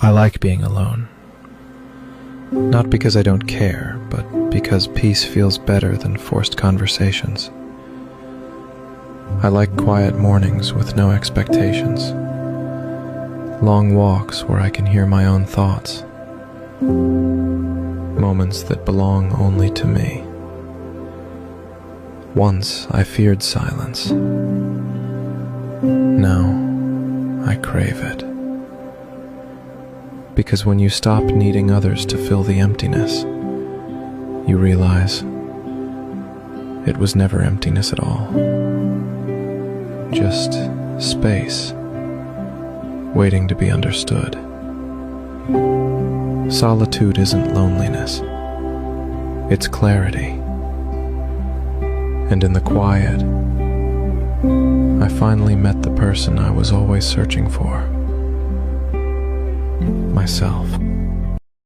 I like being alone. Not because I don't care, but because peace feels better than forced conversations. I like quiet mornings with no expectations. Long walks where I can hear my own thoughts. Moments that belong only to me. Once I feared silence. Now I crave it. Because when you stop needing others to fill the emptiness, you realize it was never emptiness at all. Just space, waiting to be understood. Solitude isn't loneliness, it's clarity. And in the quiet, I finally met the person I was always searching for. Myself.